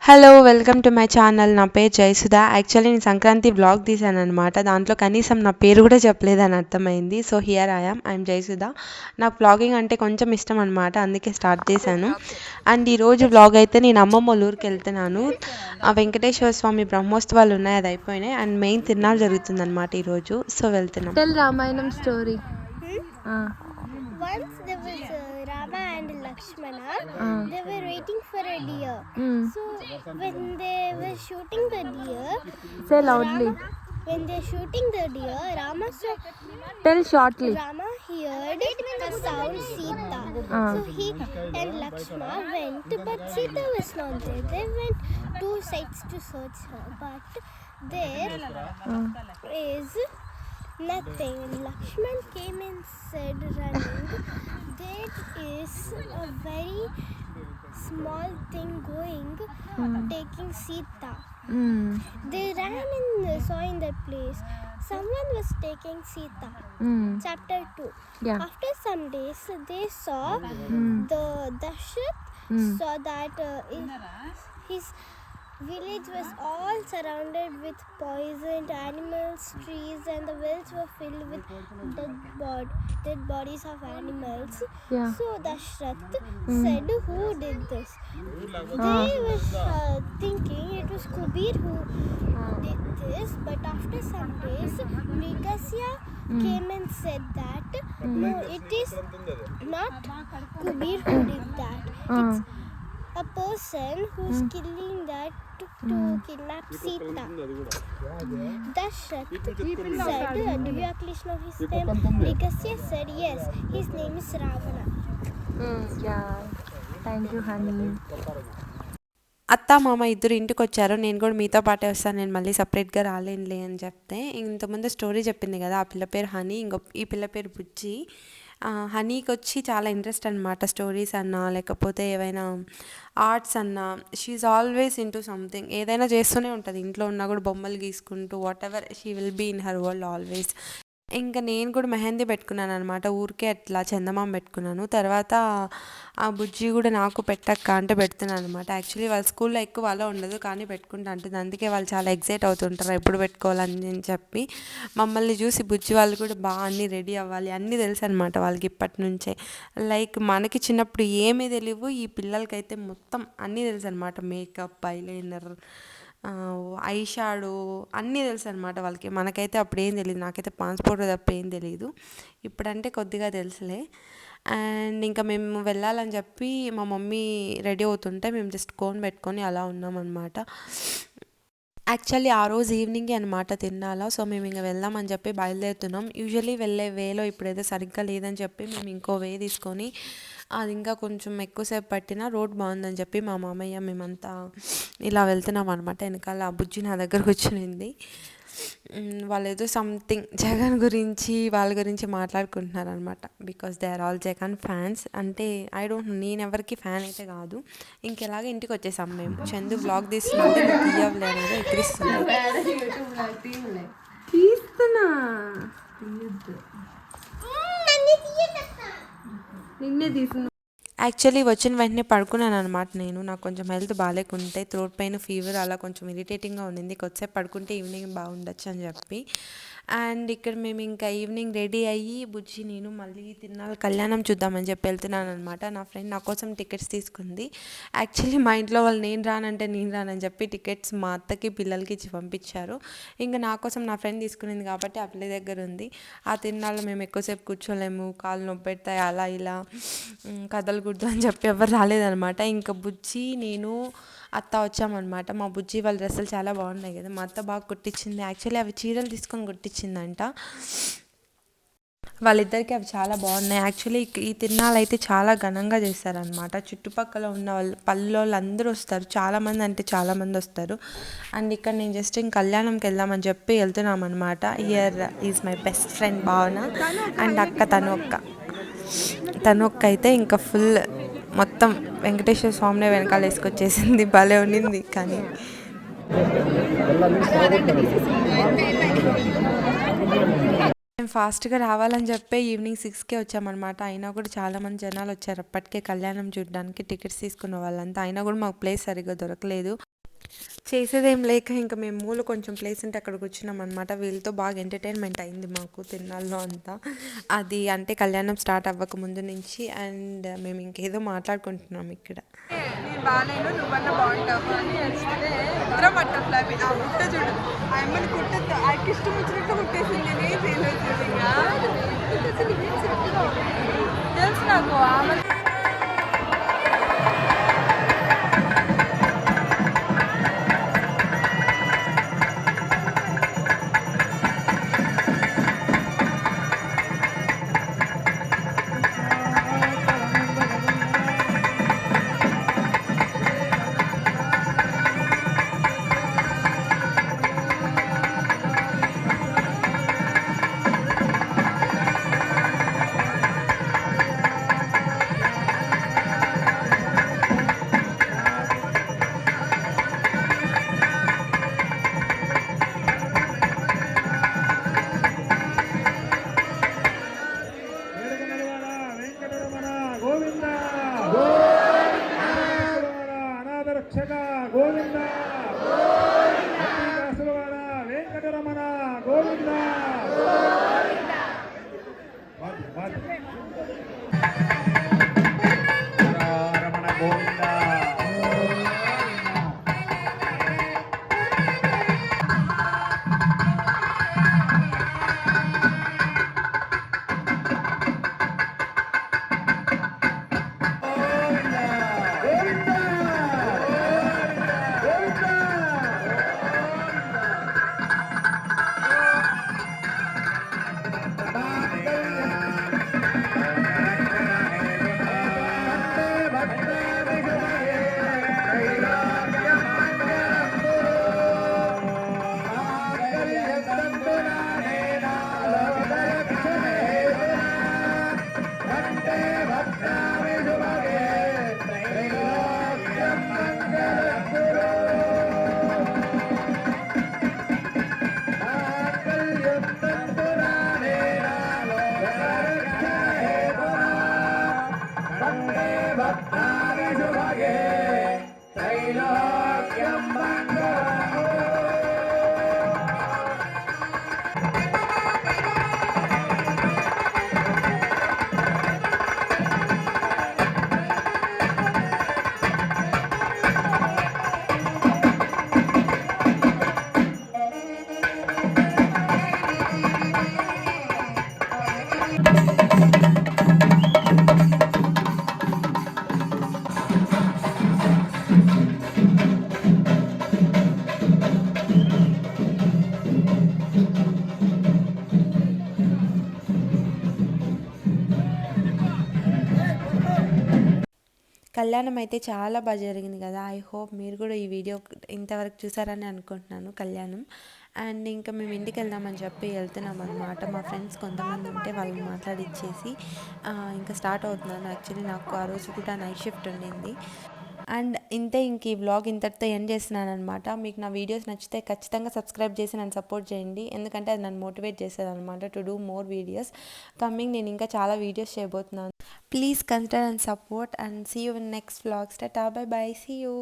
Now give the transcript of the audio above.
Hello welcome to my channel. నా పేరు Jayasudha. Actually నేను సంక్రాంతి వ్లాగ్ తీశాను అనమాట. దాంట్లో కనీసం నా పేరు కూడా చెప్పలేదని అర్థమైంది. So here I'm Jayasudha. నాకు వ్లాగింగ్ అంటే కొంచెం ఇష్టం అనమాట, అందుకే స్టార్ట్ చేశాను. అండ్ ఈరోజు వ్లాగ్ అయితే నేను అమ్మమ్మ వాళ్ళ ఊరికి వెళ్తున్నాను. ఆ వెంకటేశ్వర స్వామి బ్రహ్మోత్సవాలు ఉన్నాయి, అది అయిపోయినాయి. అండ్ మెయిన్ తిరునాళ్ళు జరుగుతుంది అనమాట ఈరోజు. సో వెళ్తున్నాం. Tell Ramayanam story. Once there was Rama and Lakshmana. They were waiting for a deer. So when they were shooting the deer, Say loudly. when they're shooting the deer, Rama saw. Tell shortly. Rama heard the sound Sita. So he and Lakshmana went, but Sita was not there. They went two sides to search her, but there is nothing. Lakshman came and said, running, there is a very small thing going, taking Sita. They ran and saw in that place someone was taking Sita. Chapter 2. Yeah. After some days, they saw the Dashrath saw that his village was all surrounded with poisoned animals, trees, and the wells were filled with dead bodies of animals. Yeah. So Dashrath said, who did this? They were thinking it was Kubir who did this, but after some days, Mrigasya came and said that no, it is not Kubir who did that. It's a person who's killing that to kidnap Sita. Dashrath said, do you at least know his name? Mrigasya said, yes, his name is Ravana. Yeah. Thank you, honey. అత్త మామ ఇద్దరు ఇంటికి వచ్చారు. నేను కూడా మీతో పాటే వస్తాను, నేను మళ్ళీ సపరేట్గా రాలేనులే అని చెప్తే, ఇంతకుముందు స్టోరీ చెప్పింది కదా, ఆ పిల్ల పేరు హనీ, ఈ పిల్ల పేరు బుజ్జి. హనీకి వచ్చి చాలా ఇంట్రెస్ట్ అనమాట, స్టోరీస్ అన్నా లేకపోతే ఏవైనా ఆర్ట్స్ అన్నా. షీఈ్ ఆల్వేస్ ఇంటూ సంథింగ్, ఏదైనా చేస్తూనే ఉంటుంది. ఇంట్లో ఉన్నా కూడా బొమ్మలు గీసుకుంటూ whatever, she will be in her world always. ఇంకా నేను కూడా మెహందీ పెట్టుకున్నాను అనమాట, ఊరికే అట్లా చందమామ పెట్టుకున్నాను. తర్వాత ఆ బుజ్జి కూడా నాకు పెట్టక్క అంటే పెడుతున్నాను అనమాట. యాక్చువల్లీ వాళ్ళ స్కూల్లో ఎక్కువ అలా ఉండదు, కానీ పెట్టుకుంటా అంటుంది. అందుకే వాళ్ళు చాలా ఎగ్జైట్ అవుతుంటారు ఎప్పుడు పెట్టుకోవాలని చెప్పి. మమ్మల్ని చూసి బుజ్జి వాళ్ళు కూడా బాగా అన్నీ రెడీ అవ్వాలి, అన్నీ తెలుసు అనమాట వాళ్ళకి ఇప్పటి నుంచే. లైక్ మనకి చిన్నప్పుడు ఏమీ తెలియవు, ఈ పిల్లలకైతే మొత్తం అన్నీ తెలుసు అనమాట. మేకప్, ఐలైనర్, ఐ షాడో అన్నీ తెలుసు అనమాట వాళ్ళకి. మనకైతే అప్పుడు ఏం తెలియదు, నాకైతే పాస్పోర్ట్ తప్ప ఏం తెలియదు. ఇప్పుడంటే కొద్దిగా తెలుసులే. అండ్ ఇంకా మేము వెళ్ళాలని చెప్పి మా మమ్మీ రెడీ అవుతుంటే మేము జస్ట్ కోన్ పెట్టుకొని అలా ఉన్నామన్నమాట. యాక్చువల్లీ ఆ రోజు ఈవినింగే అనమాట తిన్నాలా. సో మేము ఇంకా వెళ్దామని చెప్పి బయలుదేరుతున్నాం. యూజువల్లీ వెళ్ళే వేలో ఇప్పుడైతే సరిగ్గా లేదని చెప్పి మేము ఇంకో వే తీసుకొని, అది ఇంకా కొంచెం ఎక్కువసేపు పట్టిన రోడ్ బాగుందని చెప్పి మా మామయ్య మేమంతా ఇలా వెళ్తున్నాం అనమాట. వెనకాల ఆ బుజ్జి నా దగ్గర కూర్చునింది. వాళ్ళు ఏదో సంథింగ్ జగన్ గురించి వాళ్ళ గురించి మాట్లాడుకుంటున్నారు అనమాట. Because they are all Jagan fans. అంటే ఐ డోంట్ నో, నేను ఎవరికి ఫ్యాన్ అయితే కాదు. ఇంకెలాగే ఇంటికి వచ్చేసాం మేము. చందు వ్లాగ్ తీస్తున్నట్టే తీయవలే అనేది ఎక్కిరిస్తుంది. నిన్నే తీసుకున్నా. యాక్చువల్లీ వచ్చిన వెంటనే పడుకున్నాను అనమాట నేను. నాకు కొంచెం హెల్త్ బాగాలేకుంటే, థ్రోట్ పెయిన్, ఫీవర్ అలా కొంచెం ఇరిటేటింగ్గా ఉండింది. కొద్దిసేపు పడుకుంటే ఈవినింగ్ బాగుండొచ్చు అని చెప్పి. అండ్ ఇక్కడ మేము ఇంకా ఈవినింగ్ రెడీ అయ్యి బుజ్జి నేను మళ్ళీ తిరునాళ్ళ కళ్యాణం చూద్దామని చెప్పి వెళ్తున్నాను అనమాట. నా ఫ్రెండ్ నా కోసం టికెట్స్ తీసుకుంది. యాక్చువల్లీ మా ఇంట్లో వాళ్ళు నేను రానని చెప్పి టికెట్స్ మా అత్తకి పిల్లలకి ఇచ్చి పంపించారు. ఇంకా నా కోసం నా ఫ్రెండ్ తీసుకునింది కాబట్టి ఆ పిల్ల దగ్గర ఉంది. ఆ తిరునాళ్ళు మేము ఎక్కువసేపు కూర్చోలేము, కాళ్ళు నొప్పి పెడతాయి, అలా ఇలా కదలకూడదు అని చెప్పి ఎవరు రాలేదనమాట. ఇంకా బుజ్జి నేను అత్త వచ్చామన్నమాట. మా బుజ్జి వాళ్ళ డ్రెస్సులు చాలా బాగున్నాయి కదా, మా అత్త బాగా కుట్టించింది. యాక్చువల్లీ అవి చీరలు తీసుకొని కుట్టించిందంట. వాళ్ళిద్దరికి అవి చాలా బాగున్నాయి. యాక్చువల్లీ ఈ తిరునాళ్ళు అయితే చాలా ఘనంగా చేస్తారనమాట. చుట్టుపక్కల ఉన్న పల్లెలు అందరూ వస్తారు, చాలామంది అంటే చాలామంది వస్తారు. అండ్ ఇక్కడ నేను జస్ట్ ఇంక కళ్యాణంకి వెళ్దామని చెప్పి వెళ్తున్నాం అనమాట. Here is my best friend భావన అండ్ అక్క తను ఒక్క అయితే ఇంకా ఫుల్ మొత్తం వెంకటేశ్వర స్వామిని వెనకాల వేసుకొచ్చేసింది. భలే ఉండింది. కానీ మేము ఫాస్ట్గా రావాలని చెప్పి ఈవినింగ్ 6కే వచ్చామన్నమాట. అయినా కూడా చాలామంది జనాలు వచ్చారు అప్పటికే కళ్యాణం చూడడానికి, టికెట్స్ తీసుకున్న వాళ్ళంతా. అయినా కూడా మాకు ప్లేస్ సరిగ్గా దొరకలేదు. చేసేదేం లేక ఇంకా మేము మూల కొంచెం ప్లేస్ ఉంటే అక్కడ కూర్చున్నాం అనమాట. వీళ్ళతో బాగా ఎంటర్టైన్మెంట్ అయింది మాకు తిరునాళ్ళలో అంతా. అది అంటే కళ్యాణం స్టార్ట్ అవ్వక ముందు నుంచి. అండ్ మేము ఇంకేదో మాట్లాడుకుంటున్నాం ఇక్కడ. నేను బాగాలేను నువ్వన్నా బాగుంటావు అని వస్తే ఇద్దరం బట్టర్ఫ్లై ఆ బుట్ట చూడు ఆయమ్మని కుట్ట ఆయనకి ఇష్టం వచ్చినట్టు కుట్టేసింది నేనేం చేయలేదు తెలుసు నాకు ఆమె రక్షక గోవింద వెంకటరమణ గోవింద రమణ గోవింద కళ్యాణం అయితే చాలా బాగా జరిగింది కదా. ఐ హోప్ మీరు కూడా ఈ వీడియో ఇంతవరకు చూసారని అనుకుంటున్నాను కళ్యాణం. అండ్ ఇంకా మేము ఇంటికి వెళ్దామని చెప్పి వెళ్తున్నాం అనమాట. మా ఫ్రెండ్స్ కొంతమంది ఉంటే వాళ్ళని మాట్లాడిచ్చేసి ఇంకా స్టార్ట్ అవుతున్నాను. యాక్చువల్లీ నాకు ఆ రోజు కూడా నైట్ షిఫ్ట్ ఉండింది. అండ్ ఇంతే, ఇంక ఈ వ్లాగ్ ఇంతటితో ఎండ్ చేస్తున్నాను అనమాట. మీకు నా వీడియోస్ నచ్చితే ఖచ్చితంగా సబ్స్క్రైబ్ చేసి నన్ను సపోర్ట్ చేయండి. ఎందుకంటే అది నన్ను మోటివేట్ చేసేది అనమాట to do more videos coming. నేను ఇంకా చాలా వీడియోస్ చేయబోతున్నాను. Please consider and support and see you in next vlogs. Tata, bye bye, see you.